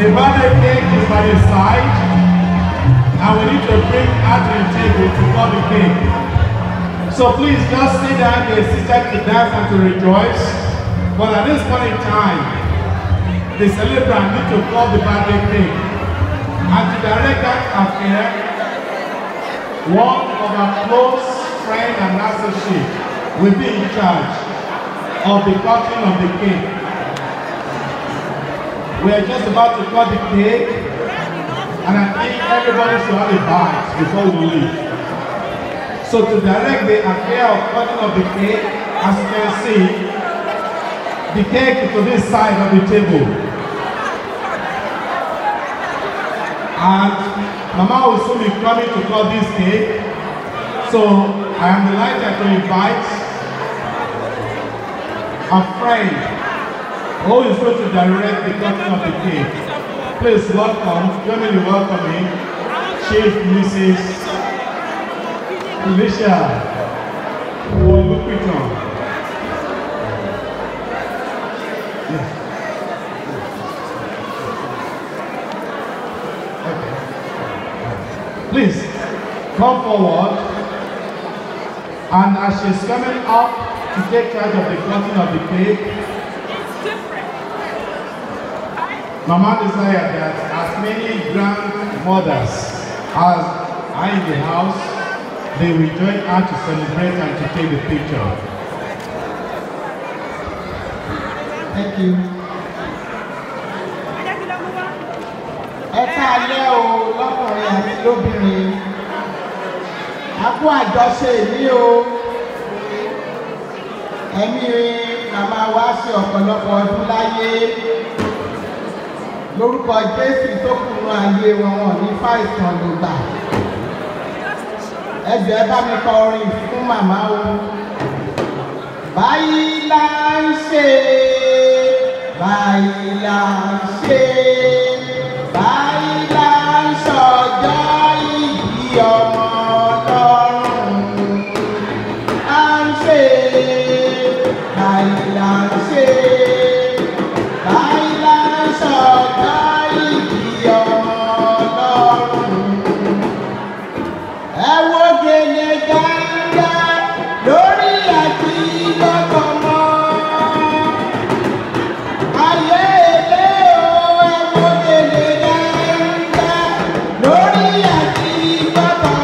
The birthday cake is by the side, and we need to bring out to the table to cut the cake. So please just sit down, the assistant to dance and to rejoice. But at this point in time, the celebrant need to cut the birthday cake. And to direct that affair, one of our close friends and associates will be in charge of the cutting of the cake. We are just about to cut the cake, and I think everybody should have a bite before we leave. So to direct the affair of cutting of the cake, as you can see, the cake is to this side of the table. And Mama will soon be coming to cut this cake. So I am delighted to invite a friend who is going to direct the cutting of the cake. Please welcome, join me welcoming Chief Mrs. Alicia Olupiton. Yes. Okay. Please come forward, and as she's coming up to take charge of the cutting of the cake, Mama desired that as many grandmothers as are in the house, they will join her to celebrate and to take the picture. Thank you. Ẹ káalẹ́ o lọ́kùnrin àti lóbìnrin. A kú àjọṣe ìní o. Ẹ̀mí màmá wa ṣe ọ̀pọ̀lọpọ̀ ọdún láyé. Lórúkọ Jésù tó kùnú ayé wọn ní fàìsàn ló gbà. Ẹ jọ̀ọ́ bá mi kọ orin fún màmá o. Báyìí là ń ṣe, báyìí là ń ṣe, báyìí là ń ṣọjọ́ ìbí ọmọ Ọlọ́run. À ń ṣe, báyìí là ń ṣe, báyìí là ń ṣọjọ́ ìbí ọmọ Ọlọ́run. Ẹ wo gèlè gàǹgà lórí àti lọ́kọ̀ọ́mọ́. Ayé èlé o, ẹ wo gèlè gàǹgà lórí àti lọ́kọ̀ọ́.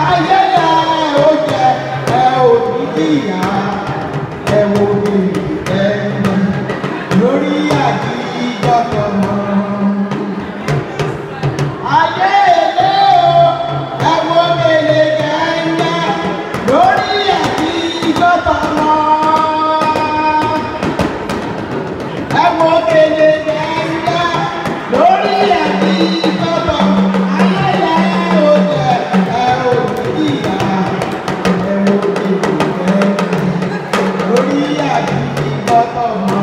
Ayé là ó jẹ, ẹ ò ní jìyà. Ẹ wo gèlè gàǹgà lórí àti lọ́kọ̀ọ́mọ́. Ayé èlé o, ẹ wo gèlè gàǹgà lórí àti lọ́kọ̀ọ́mọ́. Ẹ wo gèlè gàǹgà lórí àti lọ́kọ̀ọ́mọ́. Ayé là ó jẹ, ẹ ò ní jìyà. Ẹ wo gèlè gàǹgà lórí àti lọ́kọ̀ọ́mọ́.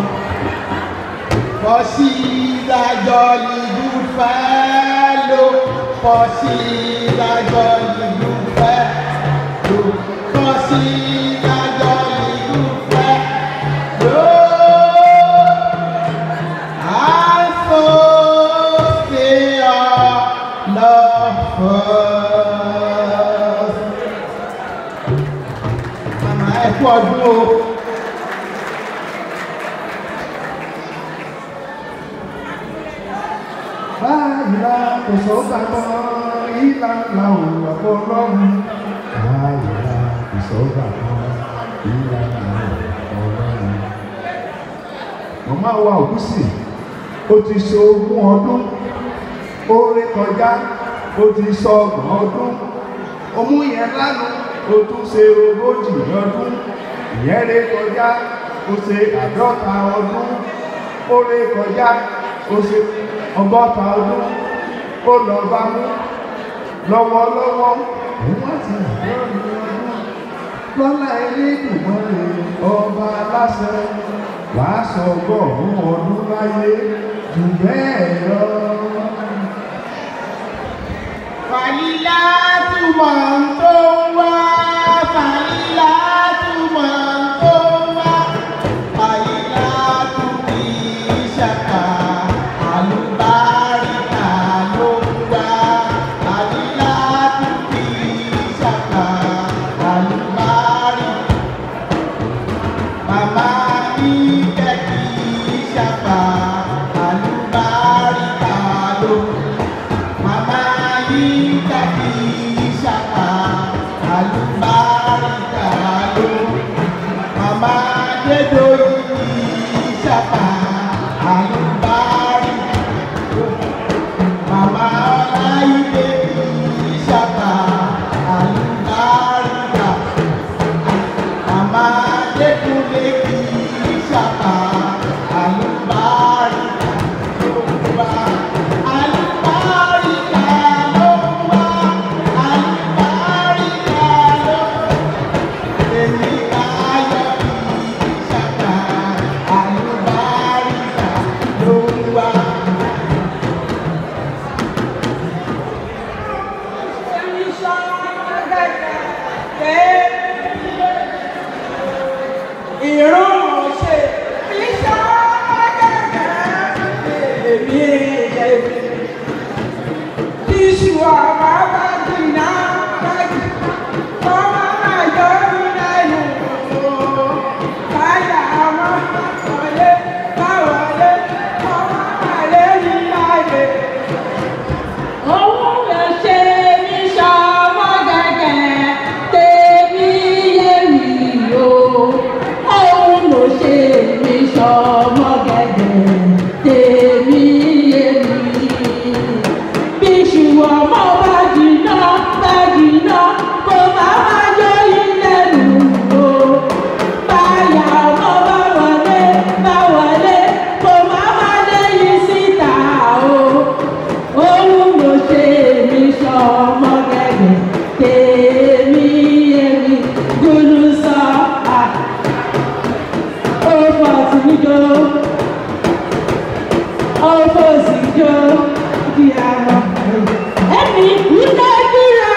For she's a jolly good fellow. For she's a jolly good fellow. For she's a jolly good fellow. And so stay all of us. Mama, ẹ kú ọdún o. Báyìí kò sọ́gbà mọ́ ìlànà òwò ọlọ́run. Báyìí kò sọ́gbà mọ́ ìlànà òwò ọlọ́run. Màmá wa Ògúsì, ó ti ṣe 20 ọdún, ó ré kọjá, ó ti sọ 30 ọdún. Ọmú yẹn lánàá, ó tún ṣe 40 ọdún. Ìyẹn ré kọjá, ó ṣe 50 ọdún. Ó ré kọjá, ó ṣe 60 ọdún. Ó lọ bá mú lọ́wọ́lọ́wọ́. Òun wá sí àádọ́rin ọdún. Lọ́lá Elédùmarè ọba aláṣẹ. Wàá sọ 100 ọdún láyé jù bẹ́ẹ̀ lọ. Fàyílá túmọ̀ tó wá, fàyílá túmọ̀ tó wá, fàyílá tún kì í ṣàkà àlùbárí. ọmọ sì jọ di àwọn ẹni kú lójú rẹ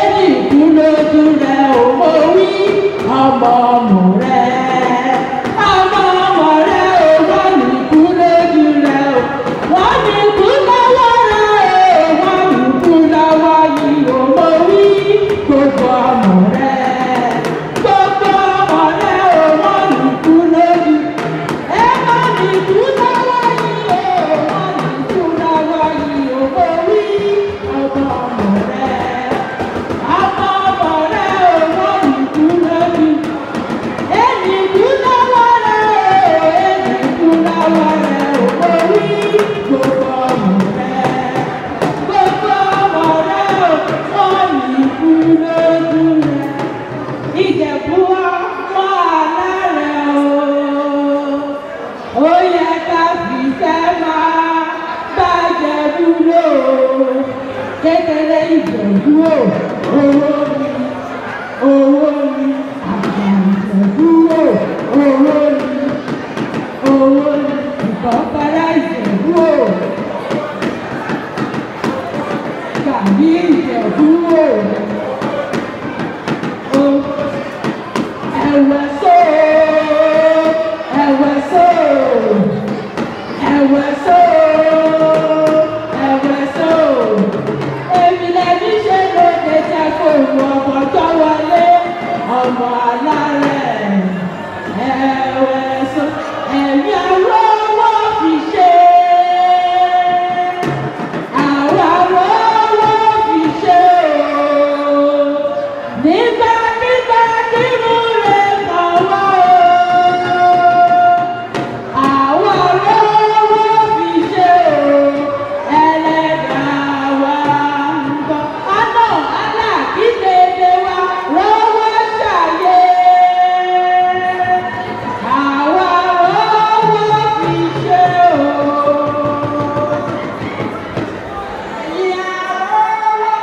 ẹni kú lójú rẹ ò mọ wí ọmọ ọmọ rẹ ọmọ ọmọ rẹ ò wọ́n ní kú lójú rẹ ò wọ́n ní kú lọ́wọ́ rẹ ò wọ́n ní kú lọ́wọ́ yìí ò mọ wí gbogbo ọmọ rẹ gbogbo ọmọ rẹ ò wọ́n ní kú lójú ẹ má ní kú lọ́wọ́ yìí ò wọ́n ní kú lọ́wọ́ yìí ò mọ wí ọmọ ọmọ rẹ ọmọ ọmọ rẹ ò wọ́n ní kú lójú. Ẹni kú lọ́wọ́ rẹ̀ o, ẹni kú lọ́wọ́ rẹ̀ o, mo wí gbogbo ọmọ rẹ̀, gbogbo ọmọ rẹ̀ o, wọ́n ní kú lójú rẹ̀. Ìjẹ̀bú ọmọ alárẹ̀ o, ó yẹ ká fìfẹ́ máa bàjẹ́bú lò ó. Kékeré Ìjẹ̀bú o, owó ni àgbà Ìjẹ̀bú o, owó ni ìkọ́kọ́rọ́ Ìjẹ̀bú o, gàrí Ìjẹ̀bú o, ẹ̀wẹ̀ só ẹ̀wẹ̀ só ẹ̀wẹ̀ só ẹ̀wẹ̀ só èmi lẹ́ni ṣe lóde jẹ́ kó wọ ọmọ tó wọlé ọmọ alárẹ̀ ẹ̀wẹ̀ só ẹ̀mí arówó fi ṣe àwọn arówó fi ṣe o nígbàkigbà tí mo lè kọ̀ wá o àwọn arówó fi ṣe o ẹlẹ́dàá wa ń bọ̀ ọ̀nà alákìtèdè wa lọ́wọ́ ṣàyè àwọn arówó fi ṣe o ẹ̀yin arówó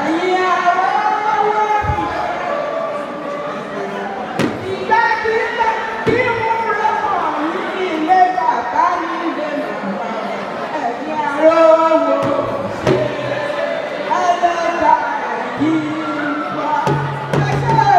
ẹ̀yin arówó ìgbàkigbà tí mo lè kọ̀ ní ilé bàbá ní ilé màmá ẹ̀yin arówó ẹlẹ́dàá yìí wá ẹsẹ̀ náà.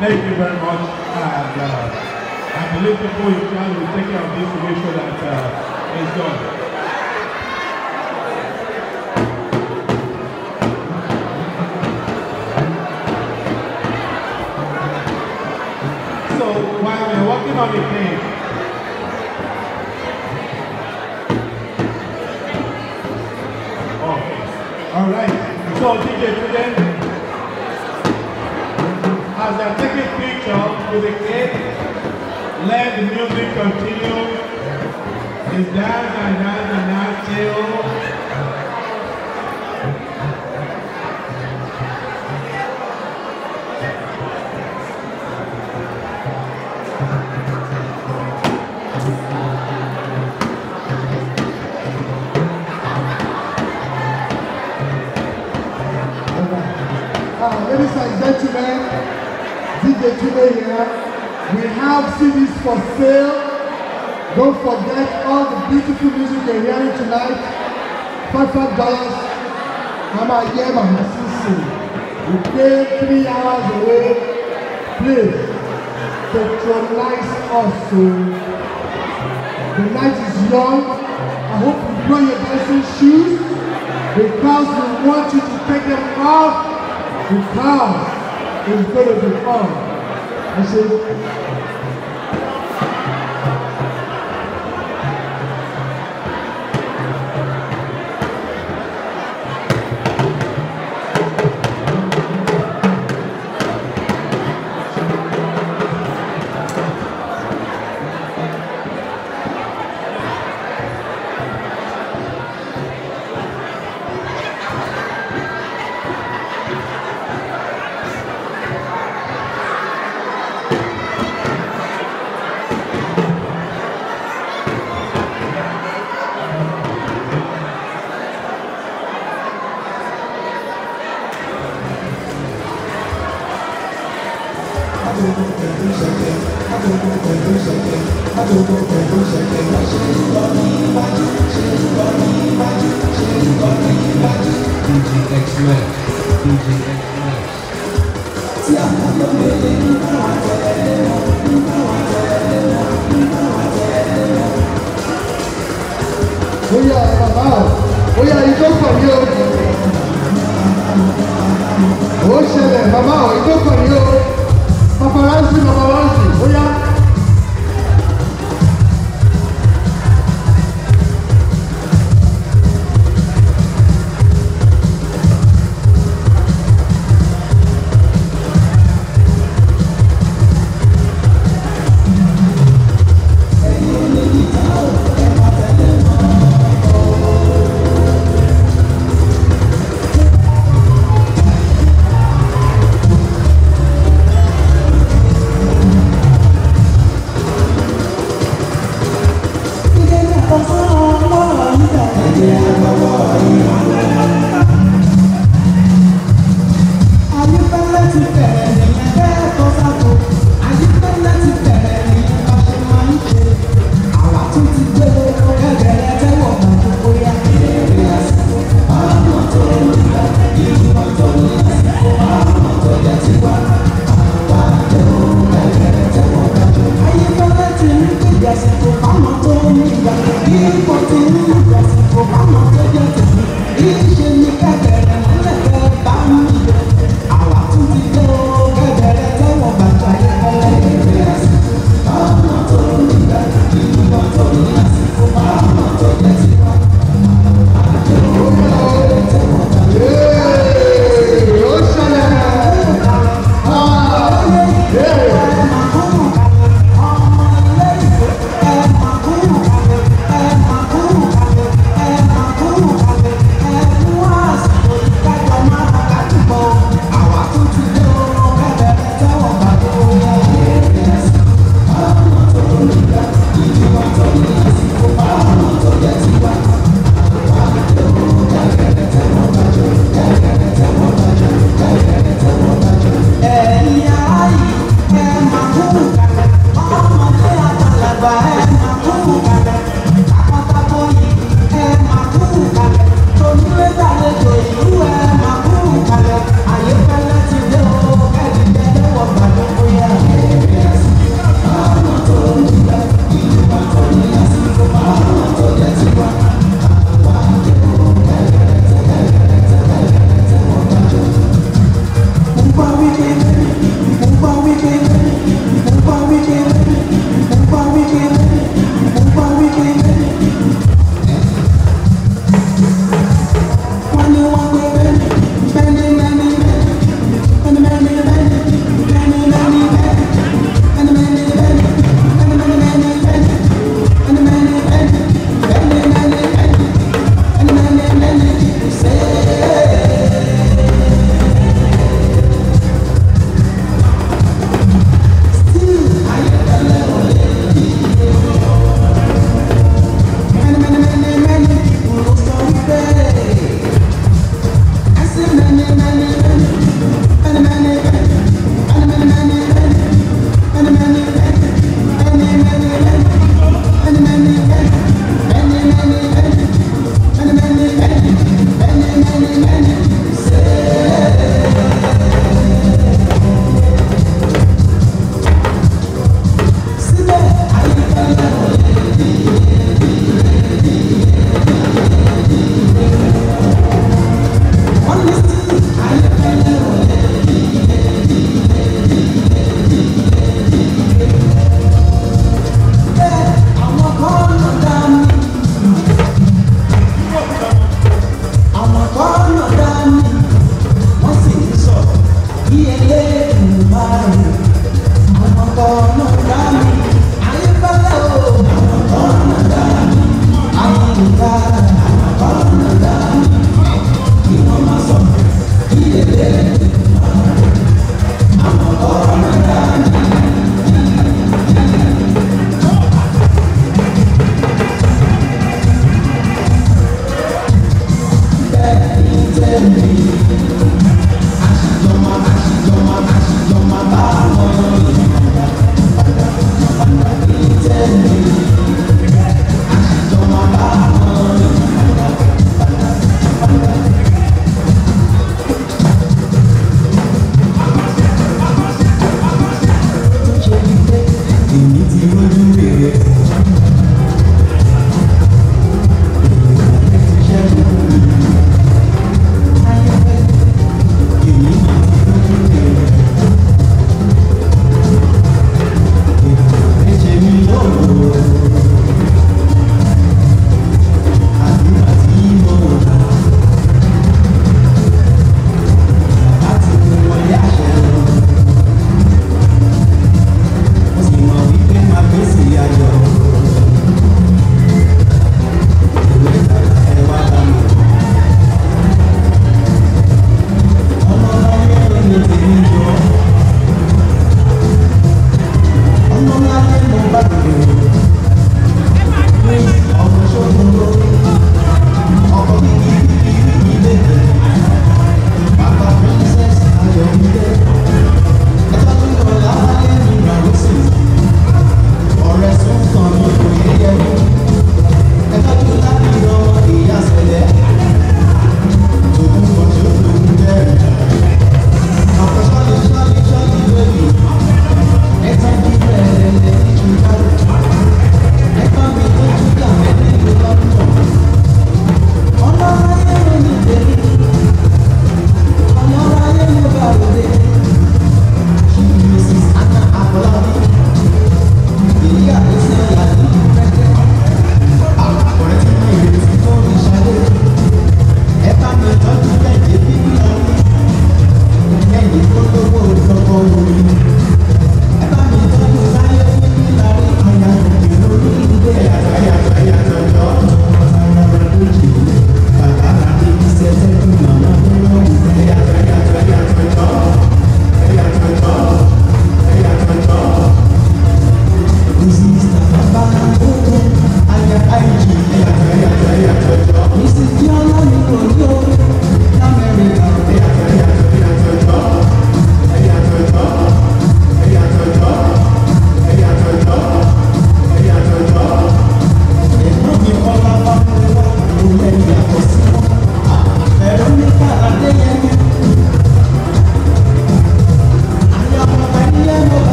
Thank you very much. And I believe before you can, will take care of this to make sure that it's done. So while we're working on the cake, okay, all right. So DJ Prudent, as they're taking pictures with the cake, let the music continue. It's dance and dance and dance till DJ Tunde here. We have CDs for sale. Don't forget all the beautiful music you're hearing tonight. $5. Mama here, Mama Sisi. We pay 3 hours away. Please patronize us. The night is young. I hope you blow your dancing shoes because we want you to take them off because it's going to be fun. I say, Oya, ìjọ kàn mí o. Ó ṣẹlẹ̀, màmá o, ìjọ kàn mí o. Paparazzi, oya.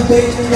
pé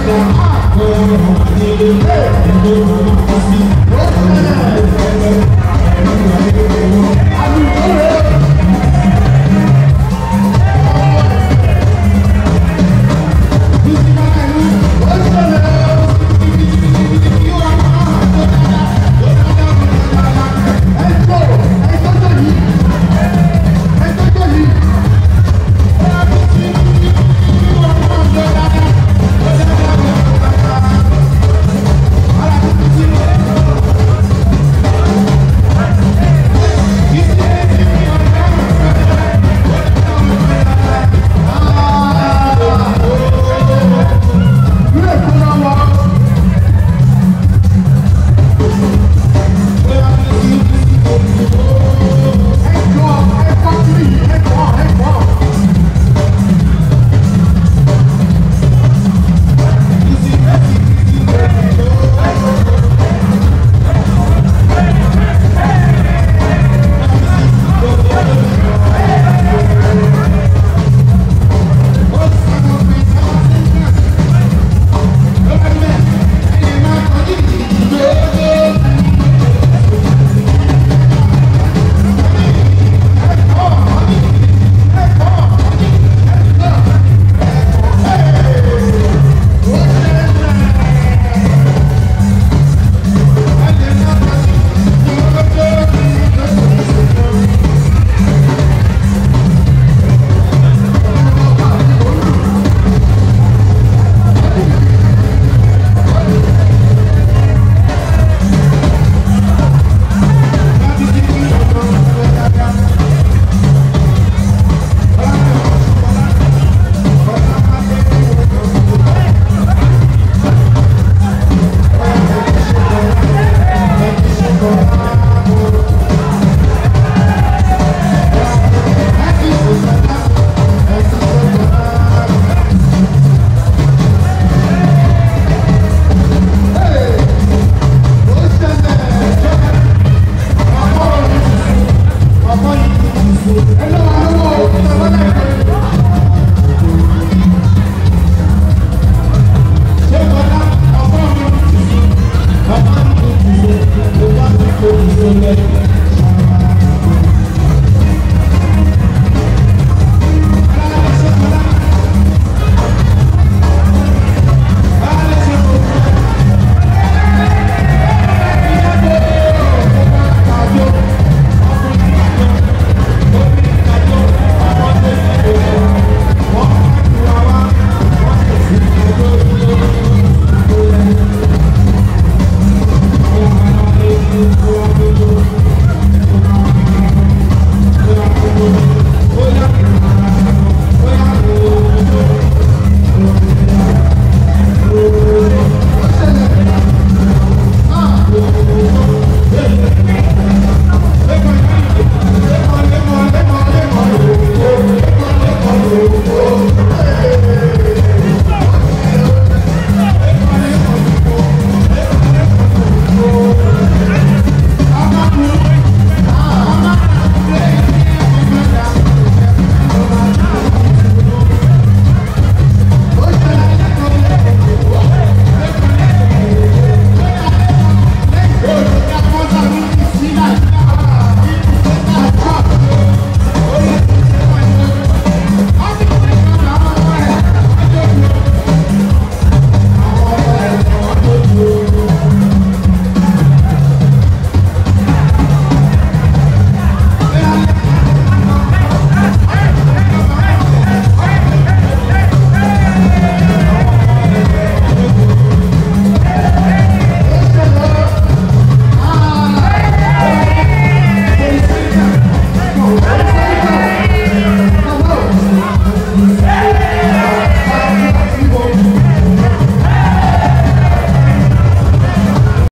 I'm